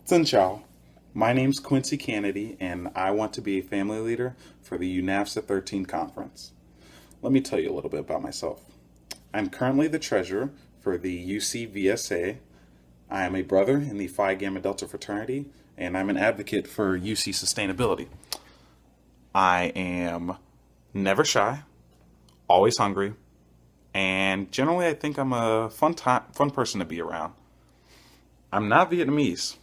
Xin chào. My name's Quincy Kennedy, and I want to be a family leader for the UNAFSA 13 conference. Let me tell you a little bit about myself. I'm currently the treasurer for the UC I am a brother in the Phi Gamma Delta fraternity, and I'm an advocate for UC sustainability. I am never shy, always hungry, and generally I think I'm a fun person to be around. I'm not Vietnamese,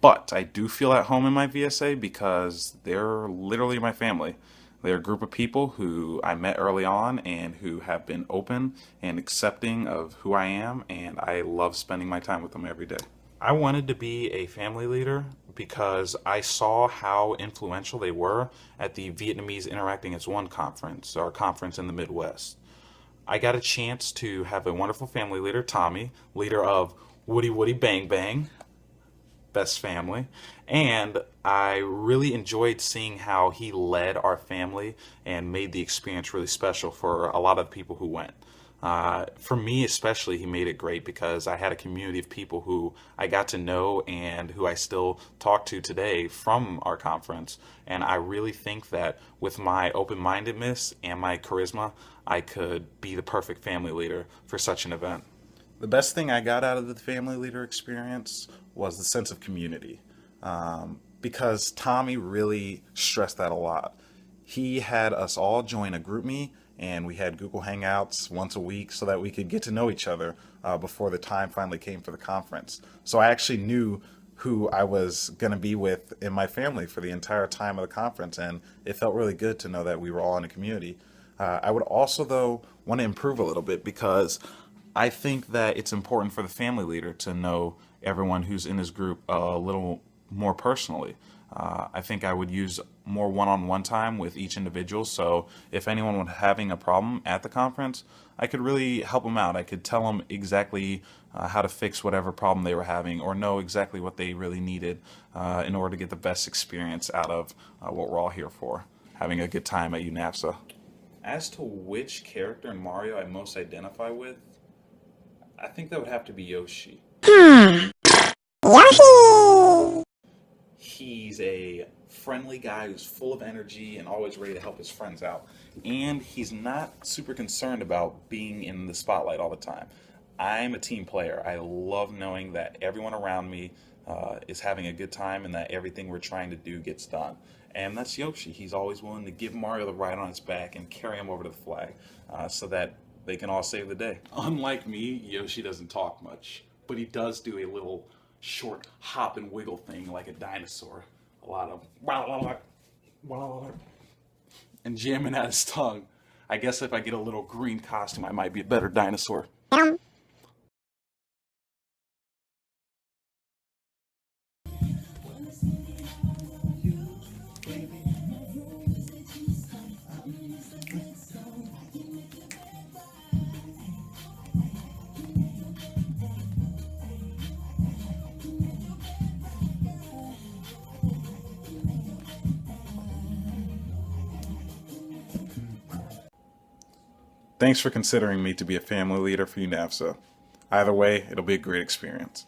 but I do feel at home in my VSA because they're literally my family. They're a group of people who I met early on and who have been open and accepting of who I am, and I love spending my time with them every day. I wanted to be a family leader because I saw how influential they were at the Vietnamese Interacting as One conference, our conference in the Midwest. I got a chance to have a wonderful family leader, Tommy, leader of Woody Woody Bang Bang, best family, and I really enjoyed seeing how he led our family and made the experience really special for a lot of people who went. For me especially, he made it great because I had a community of people who I got to know and who I still talk to today from our conference. And I really think that with my open-mindedness and my charisma, I could be the perfect family leader for such an event. The best thing I got out of the family leader experience was the sense of community, because Tommy really stressed that a lot. He had us all join a GroupMe, and we had Google Hangouts once a week so that we could get to know each other before the time finally came for the conference. So I actually knew who I was going to be with in my family for the entire time of the conference, and it felt really good to know that we were all in a community. I would also, though, want to improve a little bit because I think that it's important for the family leader to know everyone who's in his group a little more personally. I think I would use more one-on-one time with each individual. So if anyone was having a problem at the conference, I could really help them out. I could tell them exactly how to fix whatever problem they were having, or know exactly what they really needed in order to get the best experience out of what we're all here for, having a good time at UNAFSA. As to which character in Mario I most identify with, I think that would have to be Yoshi. Yoshi! He's a friendly guy who's full of energy and always ready to help his friends out. And he's not super concerned about being in the spotlight all the time. I'm a team player. I love knowing that everyone around me is having a good time and that everything we're trying to do gets done. And that's Yoshi. He's always willing to give Mario the ride on his back and carry him over to the flag so that they can all save the day. Unlike me, Yoshi doesn't talk much, but he does do a little short hop and wiggle thing like a dinosaur. A lot of and jamming out his tongue. I guess if I get a little green costume, I might be a better dinosaur. Thanks for considering me to be a family leader for UNAFSA. Either way, it'll be a great experience.